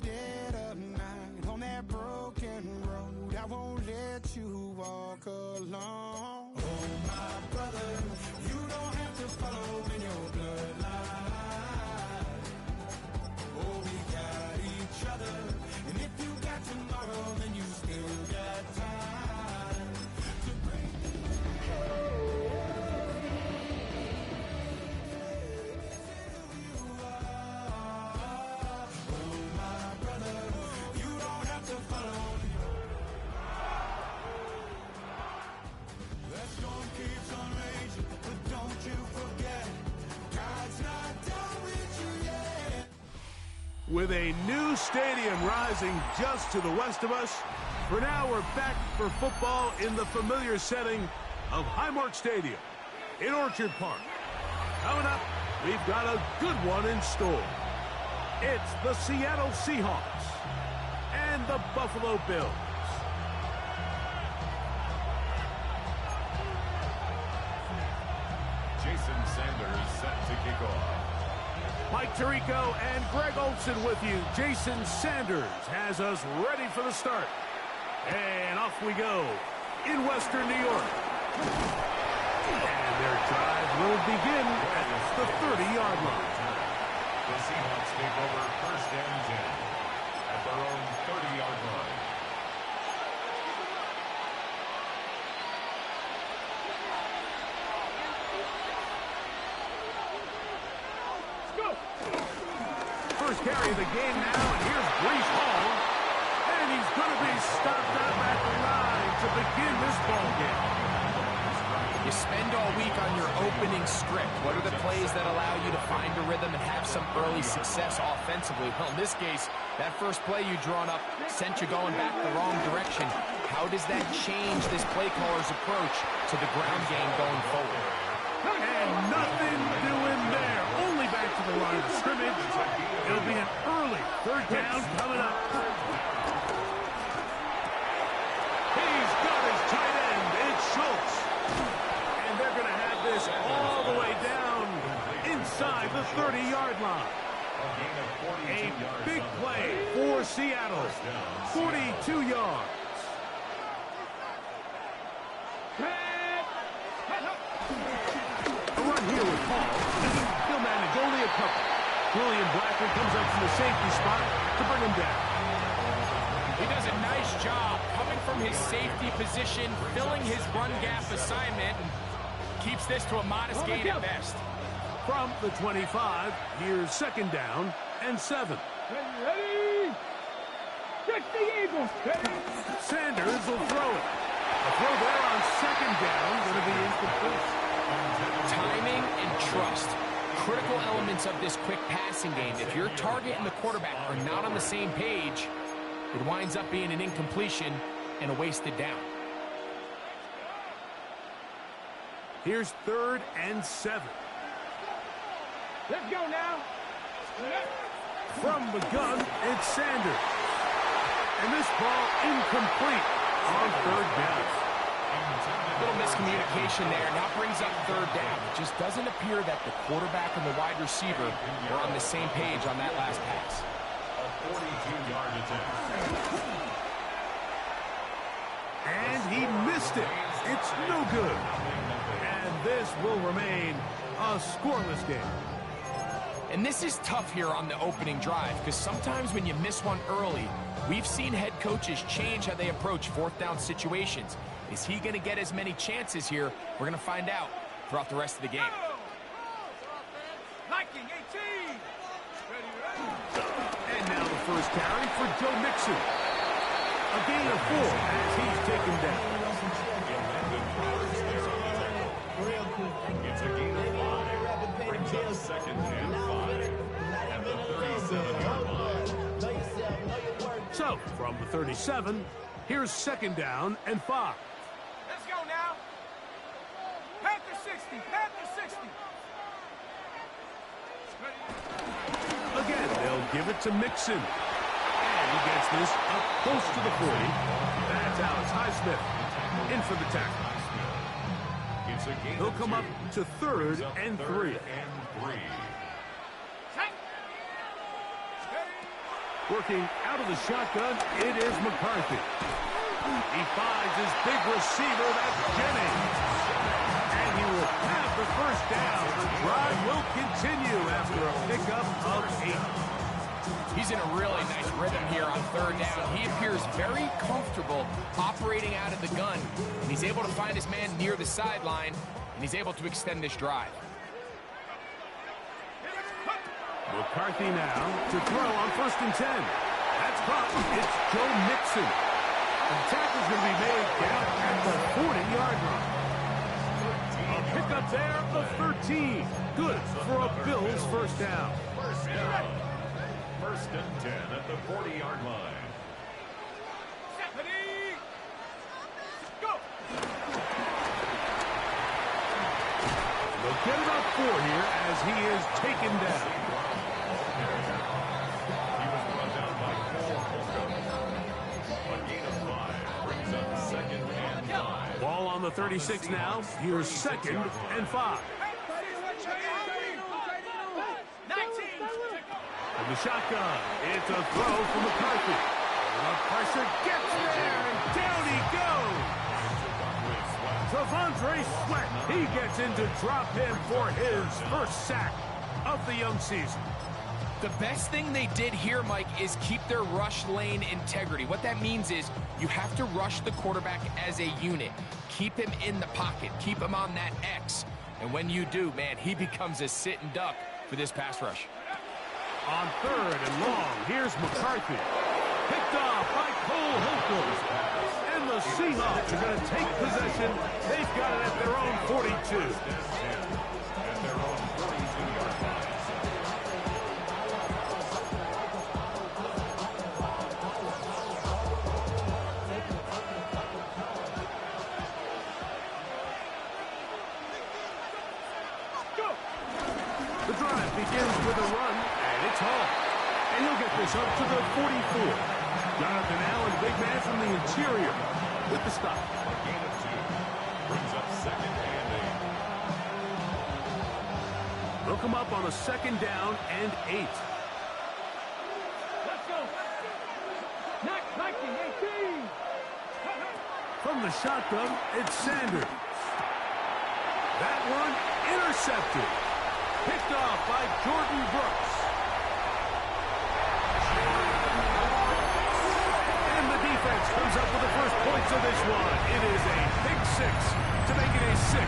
dead of night on that broken road. I won't let you walk alone. Oh, my brother, you don't have to follow in your bloodline. Oh, we got each other, and if you got tomorrow, then you still got time to break the With a new stadium rising just to the west of us, for now we're back for football in the familiar setting of Highmark Stadium in Orchard Park. Coming up, we've got a good one in store. It's the Seattle Seahawks and the Buffalo Bills. Jason Sanders set to kick off. Mike Tirico and Greg Olson with you. Jason Sanders has us ready for the start. And off we go in Western New York. And their drive will begin at the 30-yard line. The Seahawks take over first and 10 at their own 30-yard line. First carry of the game now, and here's Breece Hall. And he's going to be stopped up at the line to begin this ball game. You spend all week on your opening script. What are the plays that allow you to find a rhythm and have some early success offensively? Well, in this case, that first play you drawn up sent you going back the wrong direction. How does that change this play caller's approach to the ground game going forward? And nothing doing there. Only back to the line of scrimmage. It'll be an early third down coming up. He's got his tight end. It's Schultz. And they're going to have this all the way down inside the 30-yard line. A big play for Seattle. 42 yards. A run here with Paul. He'll manage only a couple. William Blackman comes up from the safety spot to bring him down. He does a nice job coming from his safety position, filling his run gap assignment, and keeps this to a modest gain at best. From the 25, here's second down and 7. Ready? Check the Eagles. Sanders will throw it. A throw there on second down, going to be incomplete. Timing and trust. Critical elements of this quick passing game. If your target and the quarterback are not on the same page, it winds up being an incompletion and a wasted down. Here's third and 7. Let's go now. From the gun, it's Sanders. And this ball incomplete on third down. A little miscommunication there. Now brings up third down. It just doesn't appear that the quarterback and the wide receiver were on the same page on that last pass. A 42-yard attempt. And he missed it. It's no good. And this will remain a scoreless game. And this is tough here on the opening drive because sometimes when you miss one early, we've seen head coaches change how they approach fourth down situations. Is he going to get as many chances here? We're going to find out throughout the rest of the game. Liking 18. And now the first carry for Joe Mixon. A gain of 4 as he's taken down. It's a gain of 5. Brings up second and 5 at the 37-yard line. So, from the 37, here's second down and 5. Let's go now. Panther 60. Panther 60. Again, they'll give it to Mixon. And he gets this up close to the 40. That's Alex Highsmith in for the tackle. He'll come up to third and 3. Working out of the shotgun, it is McCarthy. He finds his big receiver, that's Jennings. And he will have the first down. The drive will continue after a pickup of 8. He's in a really nice rhythm here on third down. He appears very comfortable operating out of the gun. And he's able to find his man near the sideline, and he's able to extend this drive. McCarthy now to throw on 1st and 10. That's caught. It's Joe Mixon. The tackle's going to be made down at the 40-yard line. A pickup there of 13. Good for a Bills first down. First down. 1st and 10 at the 40-yard line. Ready? Go! They'll get about 4 here as he is taken down. Ball on the 36 now. Here's 2nd and 5. From the shotgun, it's a throw from McCarthy. The pressure gets there, and down he goes. T'Vondre Sweat, he gets in to drop him for his first sack of the young season. The best thing they did here, Mike, is keep their rush lane integrity. What that means is you have to rush the quarterback as a unit. Keep him in the pocket. Keep him on that X. And when you do, man, he becomes a sitting duck for this pass rush. On 3rd and long, here's McCarthy. Picked off by Cole Holcomb. And the Seahawks are going to take possession. They've got it at their own 42. The drive begins with a run, and it's Hall. And he'll get this up to the 44. Jonathan Allen, big man from the interior, with the stop. A gain of 2. Brings up 2nd and 8. They'll come up on a 2nd down and 8. Let's go! 19, 18! From the shotgun, it's Sanders. That one intercepted. Picked off by Jordan Brooks. And the defense comes up with the first points of this one. It is a big 6 to make it a 6-0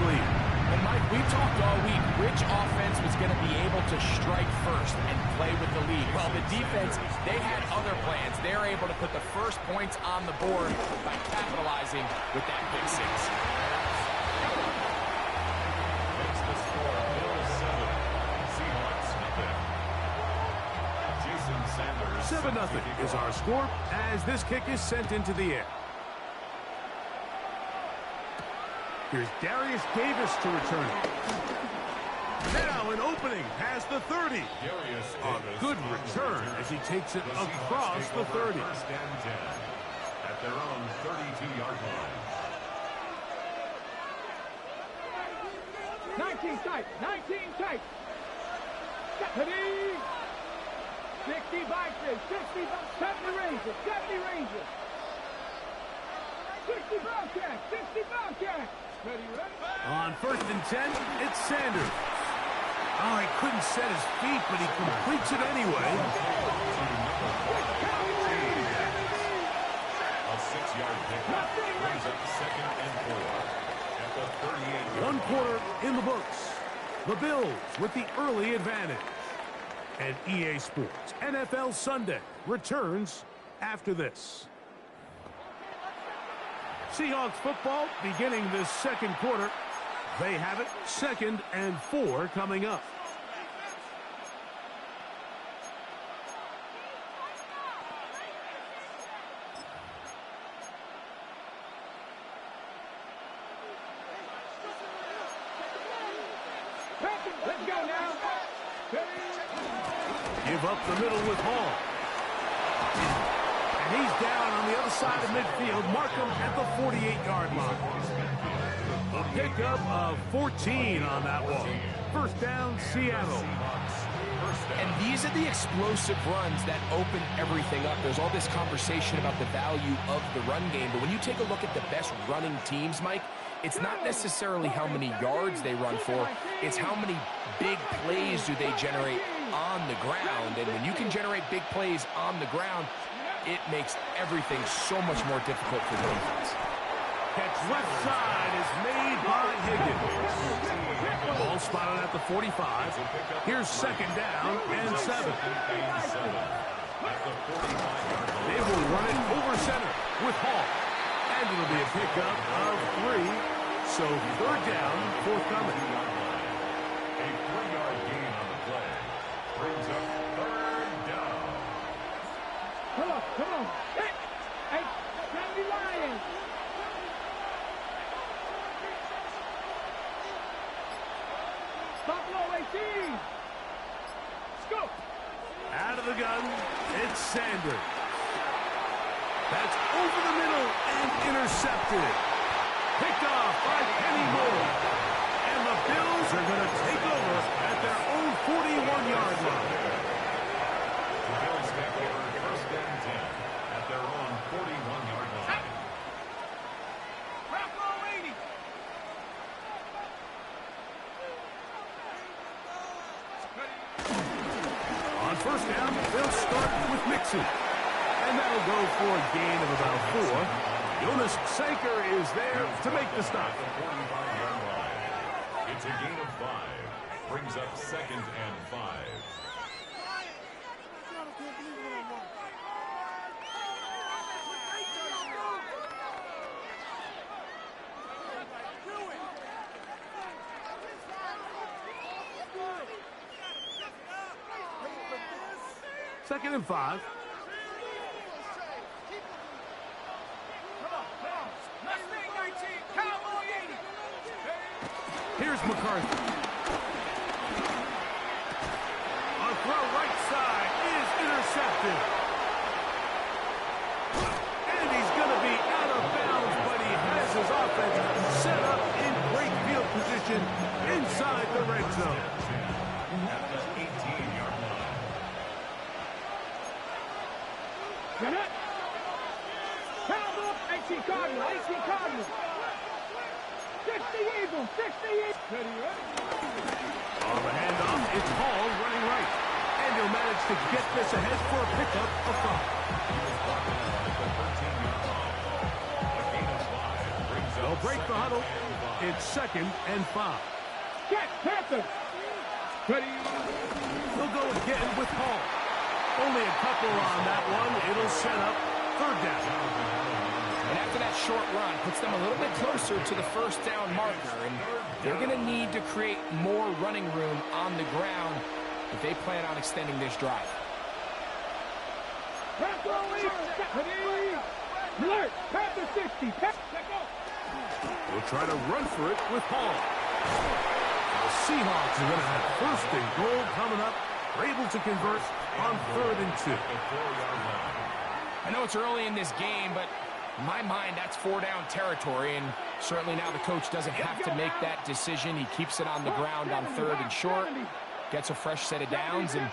lead. And Mike, we talked all week which offense was going to be able to strike first and play with the lead. Well, the defense, they had other plans. They're able to put the first points on the board by capitalizing with that big 6. Makes the score Bills 7. Seahawks nothing. Jason Sanders. 7-0 is our score as this kick is sent into the air. Here's Darius Davis to return it. Now an opening past the 30. Darius A Davis good return as he takes it across the 30. 1st and 10 at their own 32-yard line. 19 tight! 19 tight! Ready? 60 Vikings! 60, 70 Rangers! 70 Rangers! 60 Bobcats! 60 Bobcats! Ready, ready? On 1st and 10, it's Sanders. Oh, he couldn't set his feet, but he completes it anyway. A 6-yard pickup brings up 2nd and 4 at the 38-yard line. 1 quarter in the books. The Bills with the early advantage. And EA Sports NFL Sunday returns after this. Seahawks football beginning this 2nd quarter. They have it 2nd and 4 coming up. Let's go now! Give up the middle with Hall. And he's down on the other side of midfield. Markham at the 48-yard line. A pickup of 14 on that one. First down, Seattle. And these These are the explosive runs that open everything up. There's all this conversation about the value of the run game, but when you take a look at the best running teams, Mike, it's not necessarily how many yards they run for, it's how many big plays do they generate on the ground. And when you can generate big plays on the ground, it makes everything so much more difficult for the defense. Catch left side is made by Higgins. Ball spotted at the 45. Here's second down and 7. They will run it over center with Hall. And it'll be a pickup of 3. So third down, forthcoming. A 3-yard gain on the play. Brings up third down. Come on. Hey, County Lions. Buffalo 18. Scoop. Out of the gun, it's Sanders. That's over the middle and intercepted. Picked off by Kenny Moore. And the Bills are going to take over at their own 41-yard line. The Bills take over first and 10 at their own 41-yard line. Buffalo 80. On first down, they'll start with Mixon. And that'll go for a gain of about 4. Jonas Sanker is there to make the stop. The 45-yard line. It's a gain of 5. Brings up second and 5. Second and 5. Here's McCarthy. A throw right side is intercepted. And he's going to be out of bounds, but he has his offense set up in great field position inside the red zone. At the 18-yard line. Get it. Cowboy. AC Cardinal. 60 Eagles. On the handoff, it's Hall running right. And he'll manage to get this ahead for a pickup of 5. They'll break the huddle. It's second and 5. Get Panther. They'll go again with Hall. Only a couple on that one. It'll set up third down. And after that short run, puts them a little bit closer to the first down marker. And they're going to need to create more running room on the ground if they plan on extending this drive. Alert! Panther 60. We'll try to run for it with Hall. The Seahawks are going to have first and goal coming up. They're able to convert on third and 2. I know it's early in this game, but in my mind, that's 4-down territory, and certainly now the coach doesn't have to make that decision. He keeps it on the ground on third and short, gets a fresh set of downs, and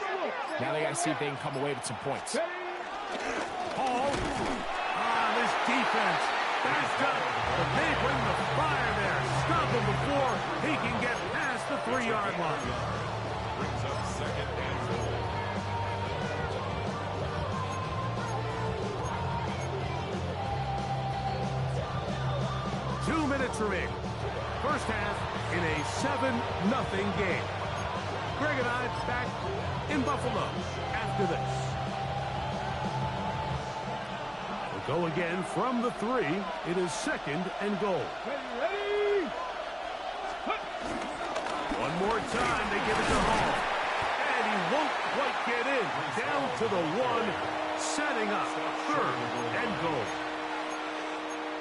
now they got to see if they can come away with some points. Hall. This defense backed up, but they bring the fire there. Stop him before he can get past the 3-yard line. Brings up second and goal. Remaining. First half in a 7-0 game. Greg and I back in Buffalo after this. We'll go again from the 3. It is second and goal. Ready? One more time, they give it to Hall. And he won't quite get in. Down to the 1, setting up third and goal.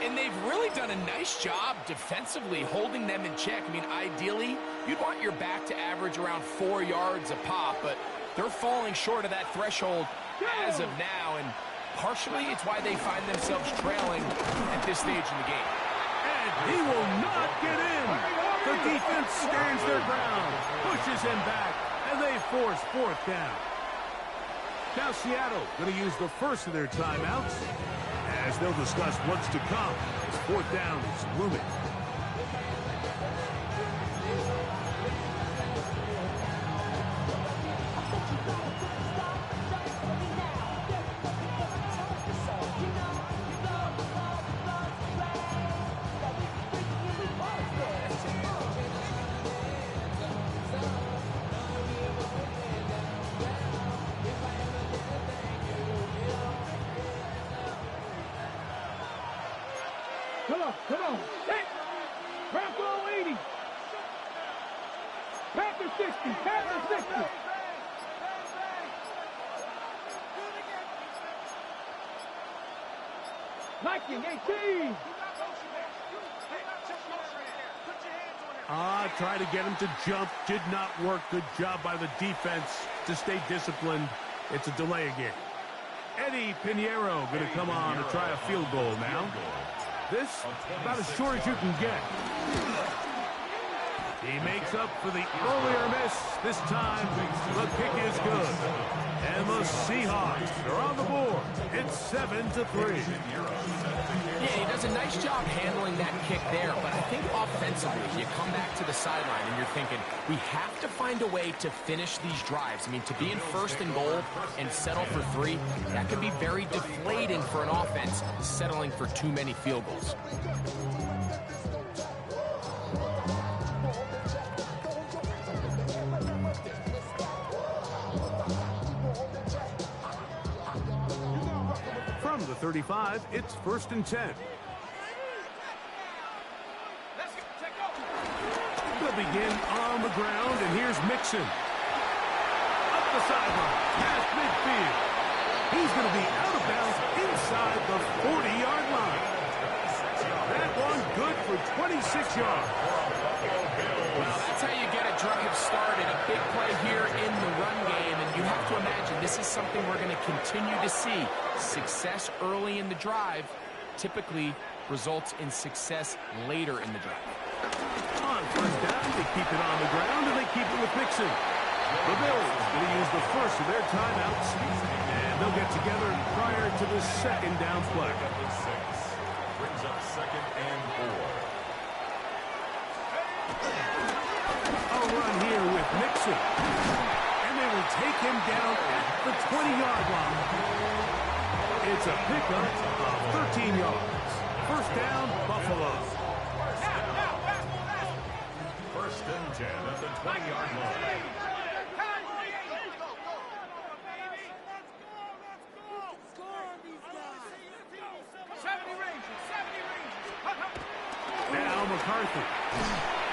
And they've really done a nice job defensively holding them in check. I mean, ideally, you'd want your back to average around 4 yards a pop, but they're falling short of that threshold as of now, and partially it's why they find themselves trailing at this stage in the game. And he will not get in. The defense stands their ground, pushes him back, and they force fourth down. Now Seattle going to use the first of their timeouts as they'll discuss what's to come as fourth down is looming. Come on. Hey! Bronco 80. Panther 60. Panther 60. Viking 18. Try to get him to jump. Did not work. Good job by the defense to stay disciplined. It's a delay again. Eddie Pinheiro going to come on to try a field goal now. This, about as short as you can get. He makes up for the earlier miss. This time, the kick is good. And the Seahawks are on the board. It's 7-3. Yeah, he does a nice job handling that kick there, but I think offensively, you come back to the sideline and you're thinking, we have to find a way to finish these drives. I mean, to be in first and goal and settle for 3, that can be very deflating for an offense, settling for too many field goals. From the 35, it's 1st and 10. They'll begin on the ground, and here's Mixon. Up the sideline, past midfield. He's going to be out of bounds inside the 40-yard line. That one good for 26 yards. Well, that's how you get a drive started. A big play here in the run game, and you have to imagine this is something we're going to continue to see. Success early in the drive typically results in success later in the drive. On first down, they keep it on the ground, and they keep it with Mixon. The Bills going to use the first of their timeouts, and they'll get together prior to the second down play. Brings up 2nd and 4. A run here with Mixon. And they will take him down at the 20-yard line. It's a pickup of 13 yards. First down, Buffalo. 1st and 10 at the 20-yard line. Now McCarthy.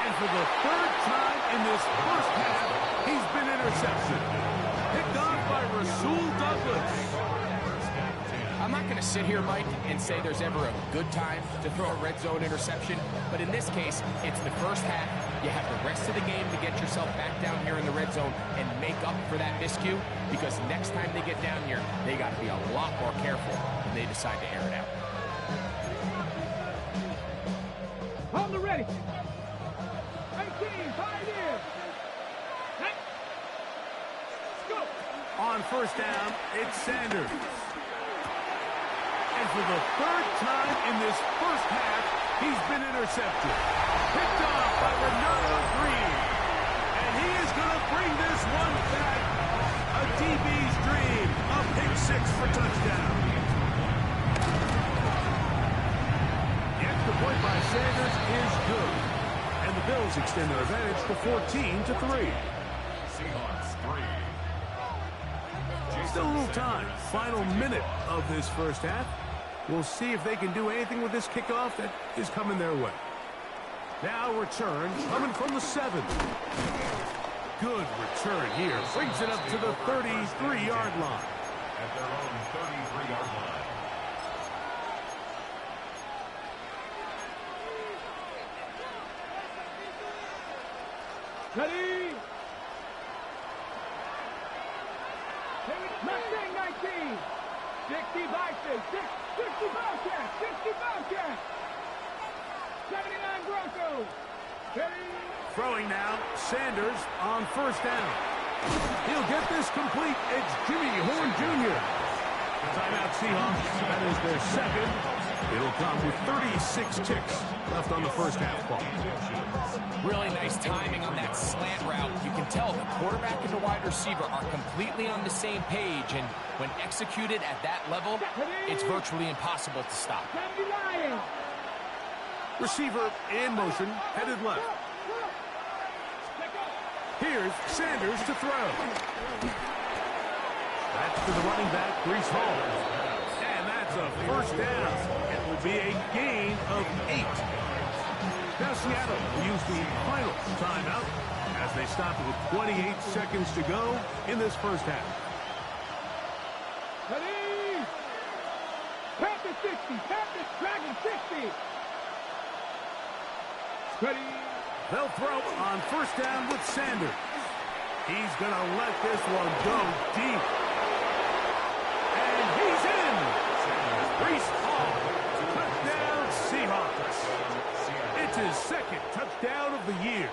And for the 3rd time in this first half, he's been intercepted. Picked off by Rasul Douglas. I'm not going to sit here, Mike, and say there's ever a good time to throw a red zone interception, but in this case, it's the first half. You have the rest of the game to get yourself back down here in the red zone and make up for that miscue, because next time they get down here, they got to be a lot more careful when they decide to air it out. On the ready. 18, pioneer. Let's go. On first down, it's Sanders. And for the 3rd time in this first half, he's been intercepted. Picked off by Renato Green. And he is going to bring this one back. A DB's dream. A pick 6 for touchdown. The extra point by Sanders is good. And the Bills extend their advantage to 14-3. Seahawks 3. Still a little time. Final minute of this first half. We'll see if they can do anything with this kickoff that is coming their way. Now return coming from the 7. Good return here. Brings it up to the 33-yard line. At their own 33-yard line. Ready. Mustang 19. 60 Vikings. 60 Bobcats. 60 Bobcats. 79 Broncos. Ready. Throwing now, Sanders on first down. He'll get this complete. It's Jimmy Horn Jr. Timeout Seahawks. That is their second. It'll come with 36 ticks left on the first half clock. Really nice timing on that slant route. You can tell the quarterback and the wide receiver are completely on the same page, and when executed at that level, it's virtually impossible to stop. Receiver in motion, headed left. Here's Sanders to throw. That's to the running back, Breece Hall. And that's a first down. It will be a gain of 8. Now Seattle will use the final timeout as they stop it with 28 seconds to go in this first half. Ready? Panther 60, Panther Dragon 60. Ready? They'll throw on first down with Sanders. He's going to let this one go deep. And he's in. Breece Hall. Touchdown Seahawks. It's his second touchdown of the year.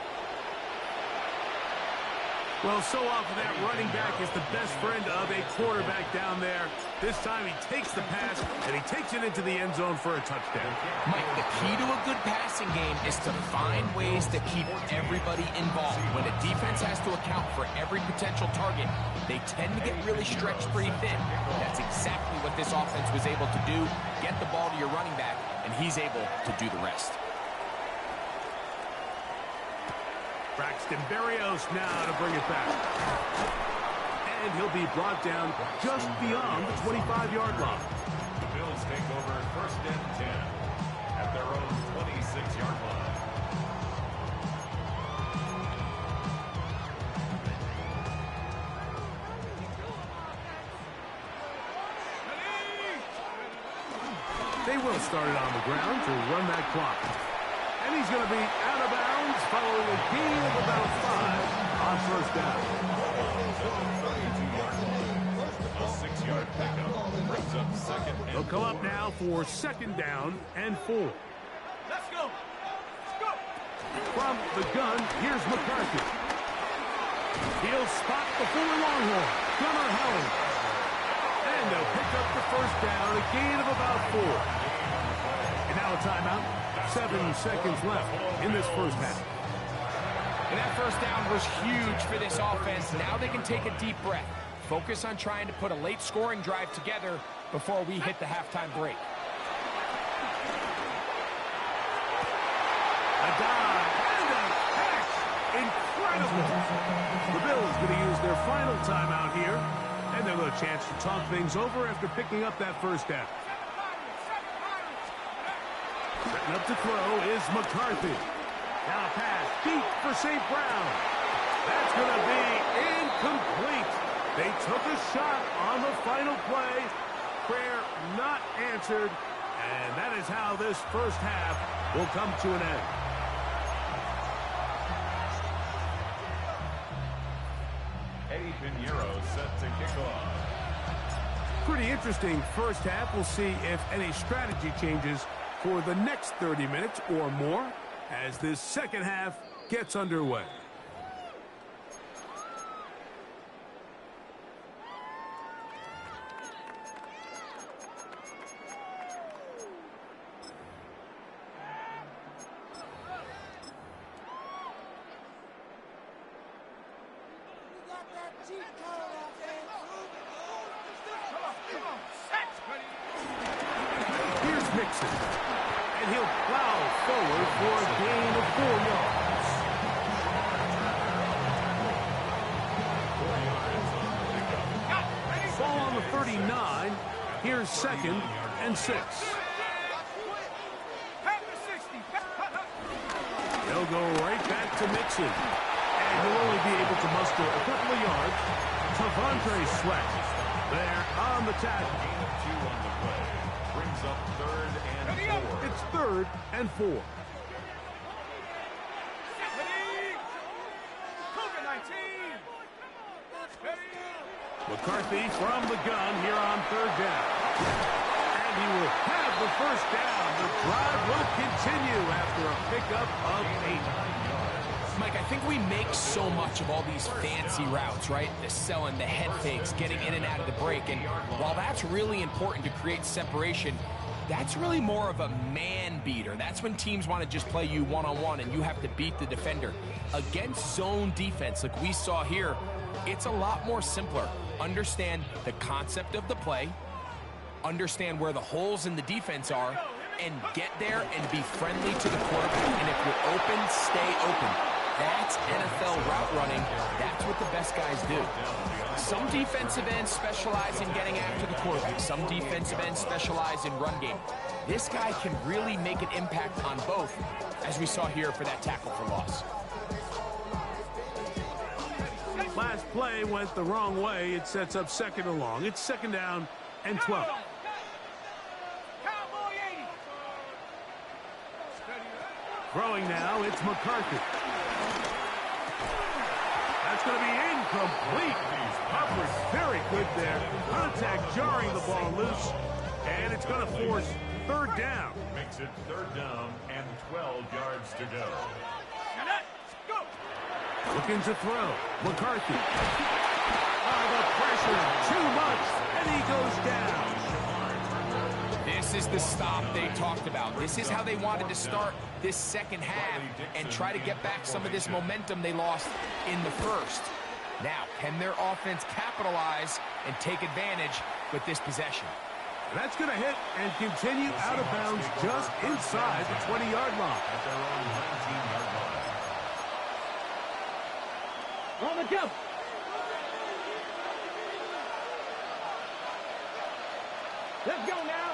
Well, so often that running back is the best friend of a quarterback down there. This time he takes the pass, and he takes it into the end zone for a touchdown. Mike, the key to a good passing game is to find ways to keep everybody involved. When a defense has to account for every potential target, they tend to get really stretched pretty thin. That's exactly what this offense was able to do. Get the ball to your running back, and he's able to do the rest. Braxton Berrios now to bring it back. And he'll be brought down just beyond the 25-yard line. The Bills take over first and 10 at their own 26-yard line. They will start it on the ground to run that clock. And he's going to be out of bounds following a gain of about 5 on first down. A 6-yard pickup brings up second and They'll come up now for second down and 4. Let's go. Let's go. From the gun, here's McCarthy. He'll spot the Fuller Longhorn, Gunnar Helling. And they'll pick up the first down, a gain of about 4. And now a timeout. 7 seconds left in this first half. And that first down was huge for this offense. Now they can take a deep breath. Focus on trying to put a late scoring drive together before we hit the halftime break. A dive and a catch. Incredible. The Bills going to use their final timeout here. And they'll have a chance to talk things over after picking up that first down. Setting up to throw is McCarthy. Now a pass deep for St. Brown. That's going to be incomplete. They took a shot on the final play. Prayer not answered. And that is how this first half will come to an end. Eddie Pinheiro set to kick off. Pretty interesting first half. We'll see if any strategy changes for the next 30 minutes or more as this second half gets underway. Here's Mixon. And he'll plow forward for a gain of 4 yards. Ball on the 39. Here's second and 6. They'll go right back to Mixon. And he'll only be able to muster a couple of yards. T'Vondre Sweat there on the tackle. Gain of 2 on the play. Brings up third and 4. It's third and 4. McCarthy from the gun here on third down. And he will have the first down. The drive will continue after a pickup of 8. Mike, I think we make so much of all these fancy routes, right? The selling, the head fakes, getting in and out of the break. And while that's really important to create separation, that's really more of a man beater. That's when teams want to just play you one-on-one and you have to beat the defender. Against zone defense, like we saw here, it's a lot more simpler. Understand the concept of the play, understand where the holes in the defense are, and get there and be friendly to the quarterback. And if you're open, stay open. That's NFL route running. That's what the best guys do. Some defensive ends specialize in getting after the quarterback. Some defensive ends specialize in run game. This guy can really make an impact on both, as we saw here for that tackle for loss. Last play went the wrong way. It sets up second and long. It's second down and 12. Throwing now, it's McCarthy. That's going to be incomplete. Coverage very good there. Contact jarring the ball loose. And it's going to force third down. Makes it third down and 12 yards to go. Looking to throw. McCarthy. The pressure, too much, and he goes down. This is the stop they talked about. This is how they wanted to start this second half and try to get back some of this momentum they lost in the first. Now, can their offense capitalize and take advantage with this possession? That's going to hit and continue out of bounds just inside the 20-yard line. At their own 19-yard line. On the jump. Let's go now.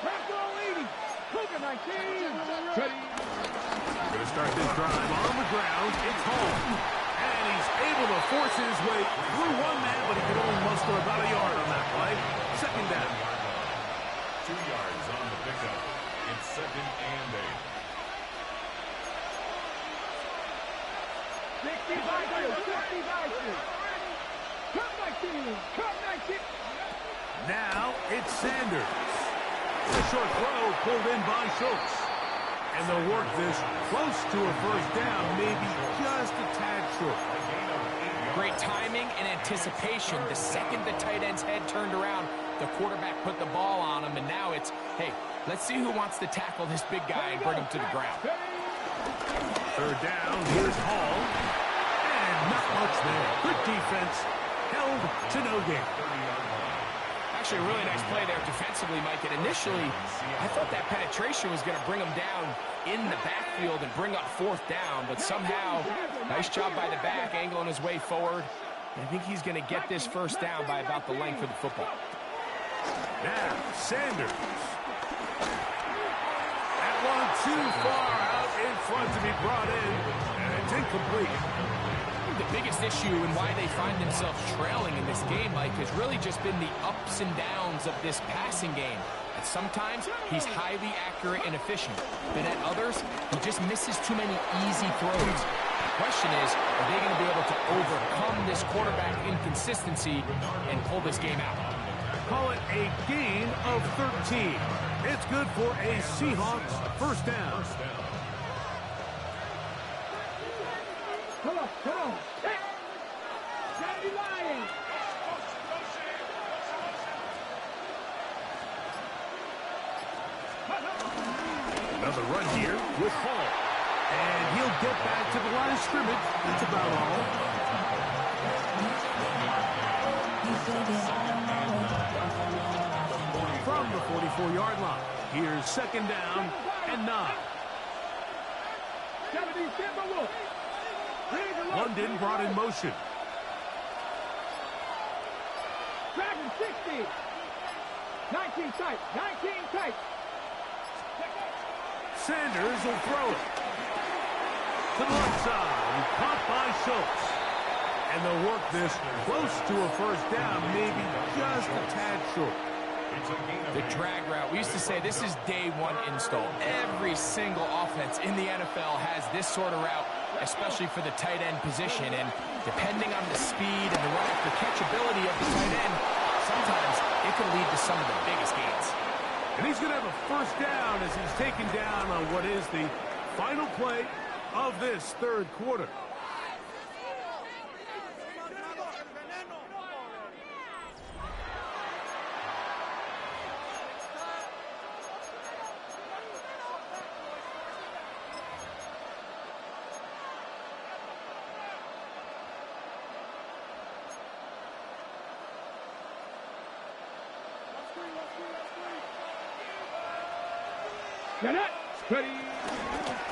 Bronco leading. Cougar 19. Ready. Going to start this drive on the ground. It's home. And he's able to force his way through one man, but he can only muster about a yard on that play. Second down. 2 yards on the pickup. It's second and 8. 60 by 2. 60 by 2. Cut 19. Cut 19. Now it's Sanders. The short throw pulled in by Schultz. And they'll work this close to a first down, maybe just a tad short. Great timing and anticipation. The second the tight end's head turned around, the quarterback put the ball on him, and now it's, hey, let's see who wants to tackle this big guy and bring him to the ground. Third down, here's Hall. And not much there. Good defense, held to no gain. Actually, a really nice play there defensively, Mike. And initially, I thought that penetration was going to bring him down in the backfield and bring up fourth down. But somehow, nice job by the back, angling his way forward. And I think he's going to get this first down by about the length of the football. Now, Sanders. That one too far out in front to be brought in. And it's incomplete. The biggest issue and why they find themselves trailing in this game, Mike, has really just been the ups and downs of this passing game. And sometimes he's highly accurate and efficient, but at others, he just misses too many easy throws. The question is, are they going to be able to overcome this quarterback inconsistency and pull this game out? Call it a gain of 13. It's good for a Seahawks first down. Come on, come on. Hey. Johnny Lyons. Another run here with Hall. And he'll get back to the line of scrimmage. That's about all. From the 44-yard line, here's second down and 9. London brought in motion. Dragon 60. 19 tight. 19 tight. Sanders will throw it. To the left side, caught by Schultz. And they'll work this close to a first down, maybe just a tad short. The drag route. We used to say this is day one install. Every single offense in the NFL has this sort of route, especially for the tight end position. And depending on the speed and the run after catch ability of the tight end, sometimes it can lead to some of the biggest gains. And he's going to have a first down as he's taken down on what is the final play of this third quarter.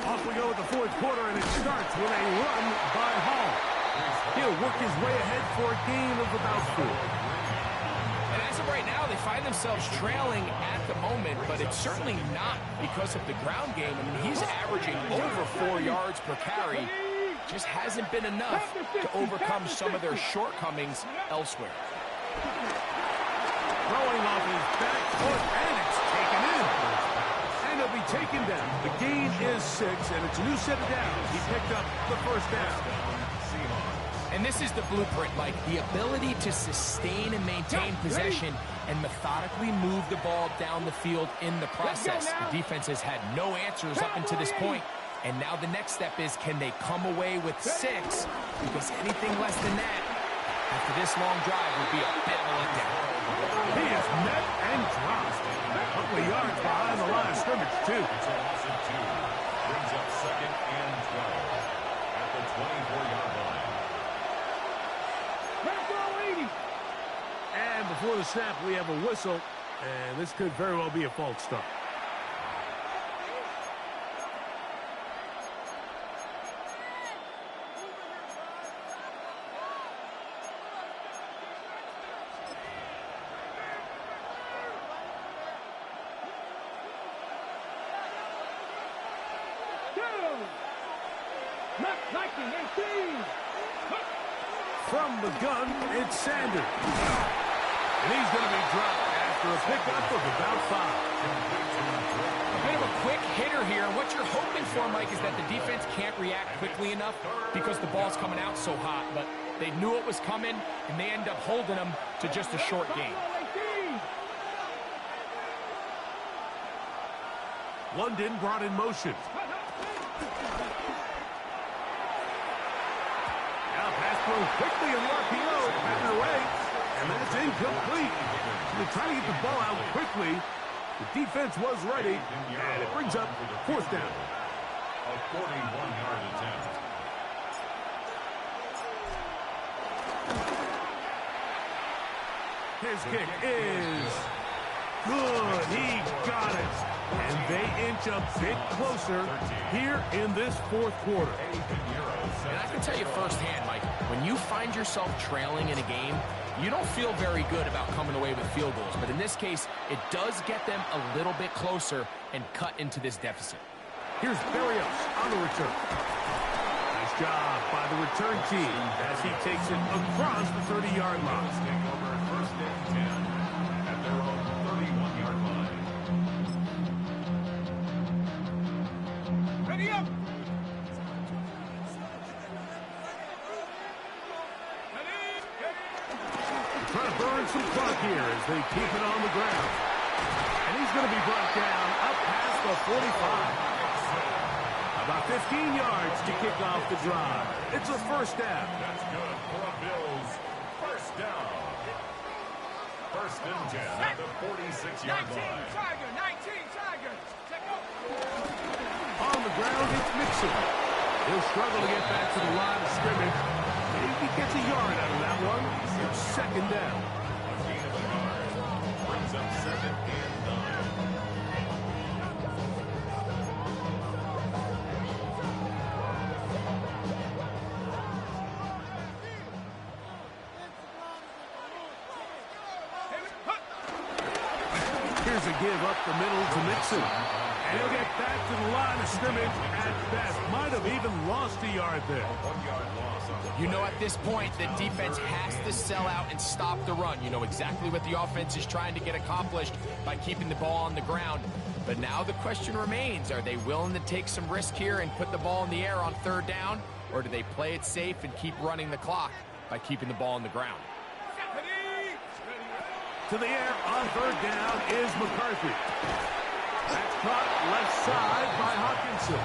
Off we go with the fourth quarter, and it starts with a run by Hall. He'll work his way ahead for a gain of about 4. And as of right now, they find themselves trailing at the moment, but it's certainly not because of the ground game. I mean, he's averaging over 4 yards per carry. Just hasn't been enough to overcome some of their shortcomings elsewhere. Throwing off his back foot, and it's taken in. And he'll be taken down. The gain is 6, and it's a new set of downs. He picked up the first down. And this is the blueprint, Mike. The ability to sustain and maintain possession and methodically move the ball down the field in the process. The defense has had no answers up until this point. And now the next step is, can they come away with 6? Because anything less than that, after this long drive, would be a bit of a letdown. He is met and dropped. A couple of yards behind the line of scrimmage, too. Brings up 2nd and 12 at the 24-yard line. And before the snap, we have a whistle, and this could very well be a false start. From the gun, it's Sanders. And he's going to be dropped after a pickup of about 5. A bit of a quick hitter here. And what you're hoping for, Mike, is that the defense can't react quickly enough because the ball's coming out so hot. But they knew it was coming, and they end up holding them to just a short gain. London brought in motion. Quickly in the RPO, back away, and that's incomplete. So they're trying to get the ball out quickly. The defense was ready, and it brings up 4th down. A 41-yard attempt. His kick is good. He got it. And they inch a bit closer here in this 4th quarter. And I can tell you firsthand, Mike, when you find yourself trailing in a game, you don't feel very good about coming away with field goals. But in this case, it does get them a little bit closer and cut into this deficit. Here's Berrios on the return. Nice job by the return team as he takes it across the 30-yard line. Take over 1st and 10 at their own 31-yard line. Ready up! Trying to burn some clock here as they keep it on the ground. And he's going to be brought down up past the 45. About 15 yards to kick off the drive. It's a first down. That's good for a Bills first down. 1st and 10 at the 46-yard 19 line. Tiger, 19 Tiger. Check out. On the ground, it's Mixon. He'll struggle to get back to the line of scrimmage. Maybe he gets a yard out of that one. It's 2nd down. A gain of a yard. Brings up 2nd and 9. Here's a give up the middle to Mixon. And he'll get back to the line of scrimmage at best. Might have even lost a yard there. 1-yard loss on the You know, at this point, the defense has to sell out and stop the run. You know exactly what the offense is trying to get accomplished by keeping the ball on the ground. But now the question remains, are they willing to take some risk here and put the ball in the air on 3rd down? Or do they play it safe and keep running the clock by keeping the ball on the ground? To the air on 3rd down is McCarthy. That's caught left side by Hawkinson.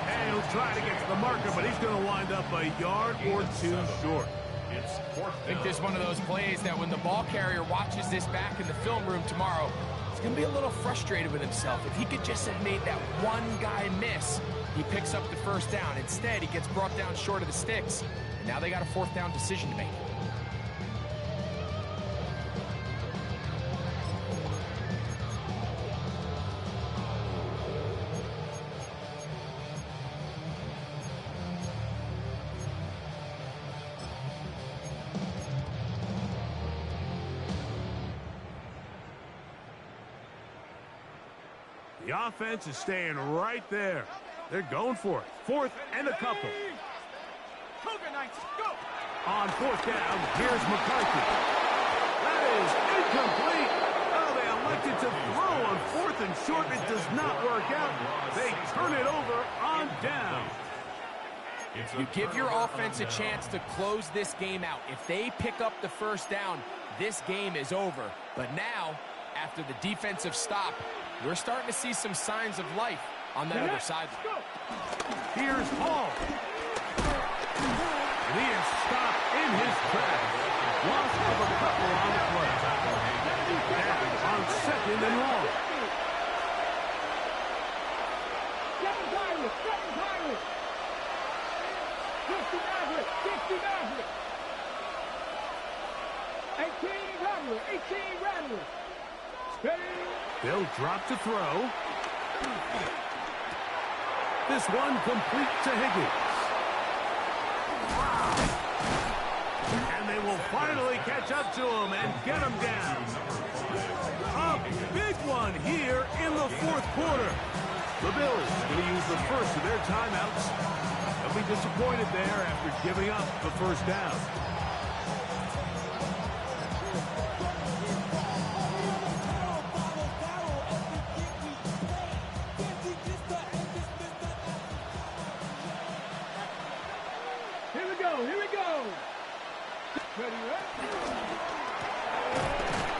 And he'll try to get to the marker, but he's going to wind up a yard or two short. It's fourth down. I think this is one of those plays that when the ball carrier watches this back in the film room tomorrow, he's going to be a little frustrated with himself. If he could just have made that one guy miss, he picks up the first down. Instead, he gets brought down short of the sticks, and now they got a fourth down decision to make. The offense is staying right there. They're going for it. Fourth and a couple. Cougar Knights, go! On fourth down, here's McCarthy. That is incomplete. Oh, they elected to throw on fourth and short. It does not work out. They turn it over on down. You give your offense a chance to close this game out. If they pick up the first down, this game is over. But now, after the defensive stop, we're starting to see some signs of life on that other side. Here's Hall. And he is stopped in his tracks. Loss of a couple on the play. Down on second and long. Seven Pirates! 60 Maverick! 60 Maverick! 18 Rattler! 18 Rattler! They'll drop to throw. This one complete to Higgins. And they will finally catch up to him and get him down. A big one here in the fourth quarter. The Bills going to use the first of their timeouts. They'll be disappointed there after giving up the first down.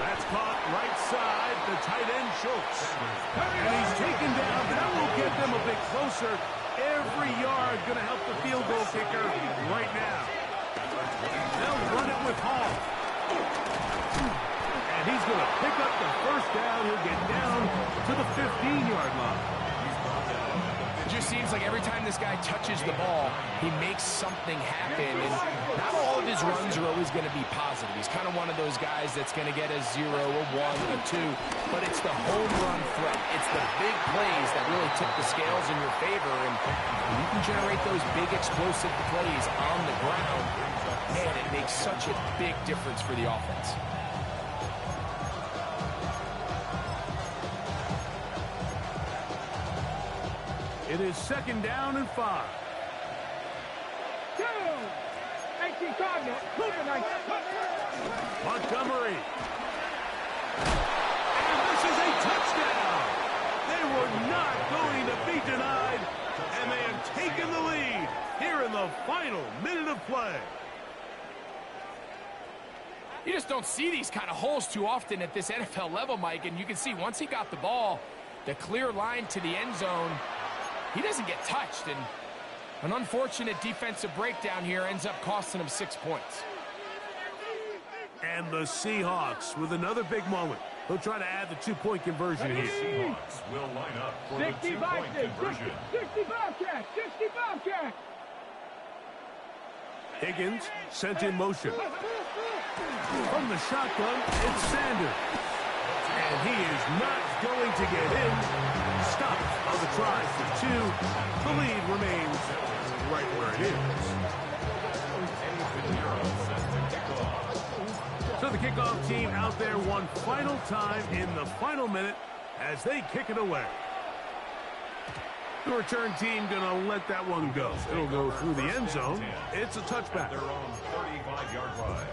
That's caught right side, the tight end Schultz. And he's taken down. That will get them a bit closer. Every yard going to help the field goal kicker right now. They'll run it with Hall. And he's going to pick up the first down. He'll get down to the 15-yard line. It just seems like every time this guy touches the ball, he makes something happen. And not all of his runs are always going to be positive. He's kind of one of those guys that's going to get a 0, a 1, a 2. But it's the home run threat. It's the big plays that really tip the scales in your favor. And when you can generate those big explosive plays on the ground, man, it makes such a big difference for the offense. It is second down and 5. 18 Cardinal, Cougar Knights. Montgomery. And this is a touchdown. They were not going to be denied, and they have taken the lead here in the final minute of play. You just don't see these kind of holes too often at this NFL level, Mike, and you can see once he got the ball, the clear line to the end zone, he doesn't get touched, and an unfortunate defensive breakdown here ends up costing him 6 points. And the Seahawks with another big moment. They'll try to add the two-point conversion here. Seahawks will line up for the 2-point conversion. 60 Bobcat! 60 Bobcat! Higgins sent in motion. From the shotgun, it's Sanders. And he is not going to get in. Stopped on the try for 2. The lead remains right where it is. So the kickoff team out there one final time in the final minute as they kick it away. The return team going to let that one go. It'll go through the end zone. It's a touchback. Their own 35-yard line.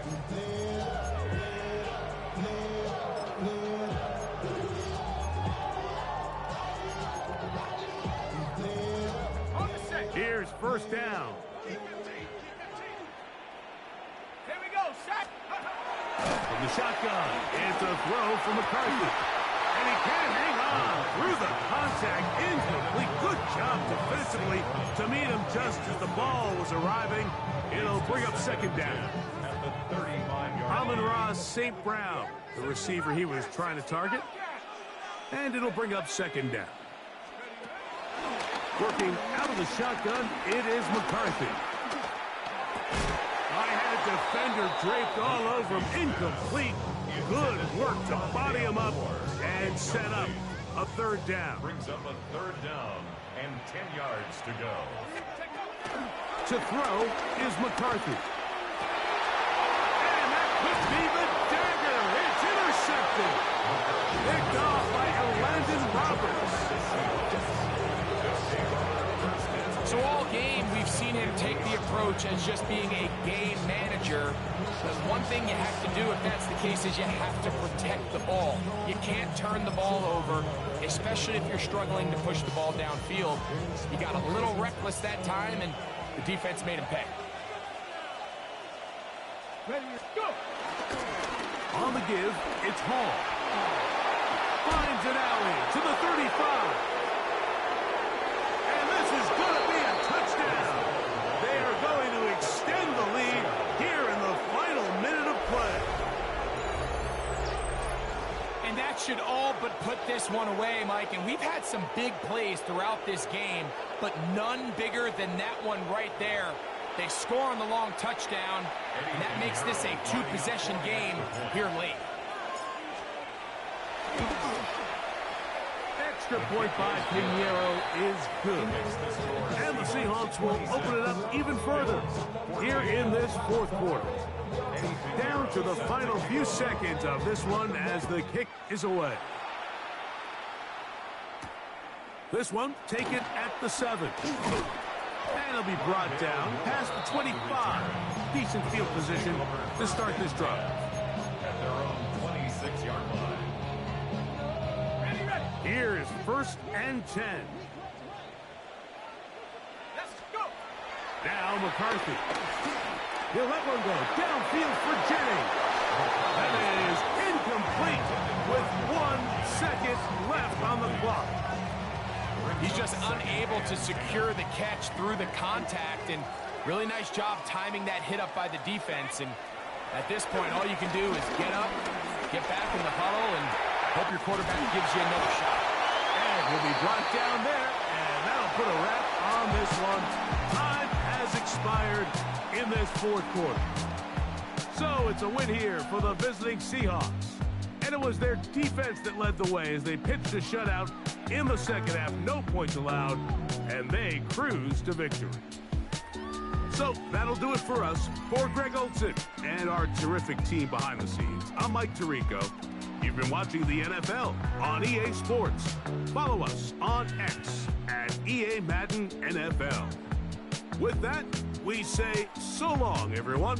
Here's first down. Here we go, sack. From the shotgun, it's a throw from McCarthy. And he can't hang on through the contact. Incomplete. Good job defensively to meet him just as the ball was arriving. It'll bring up second down. At the 35-yard Amon-Ra St. Brown, the receiver he was trying to target. And it'll bring up second down. Working out of the shotgun, it is McCarthy. I had a defender draped all over him. Incomplete. Good work to body him up and set up a third down. brings up a third down and 10 yards to go. To throw is McCarthy. And that could be the dagger. It's intercepted. Picked off by Elandon Roberts. So all game, we've seen him take the approach as just being a game manager. But one thing you have to do if that's the case is you have to protect the ball. You can't turn the ball over, especially if you're struggling to push the ball downfield. He got a little reckless that time, and the defense made him pay. Ready, go! On the give, it's Hall. Finds an alley to the 35. And this is going to be a touchdown. They are going to extend the lead here in the final minute of play. And that should all but put this one away, Mike. And we've had some big plays throughout this game, but none bigger than that one right there. They score on the long touchdown, and that makes this a two-possession game here late. Extra point by Pinheiro is good. And the Seahawks will open it up even further here in this fourth quarter. Down to the final few seconds of this one as the kick is away. This one taken at the 7. And it'll be brought down past the 25. Decent field position to start this drive. At their own 26-yard line. Here is 1st and 10. Let's go! Now McCarthy. He'll let one go. Downfield for Jennings. That is incomplete with 1 second left on the clock. He's just unable to secure the catch through the contact, and really nice job timing that hit up by the defense. And at this point, all you can do is get up, get back in the huddle, and hope your quarterback gives you another shot. And he'll be brought down there, and that'll put a wrap on this one. Time has expired in this fourth quarter. So it's a win here for the visiting Seahawks. And it was their defense that led the way as they pitched a shutout in the second half. No points allowed, and they cruised to victory. So that'll do it for us. For Greg Olsen and our terrific team behind the scenes, I'm Mike Tirico. You've been watching the NFL on EA Sports. Follow us on X at EA Madden NFL. With that, we say so long, everyone.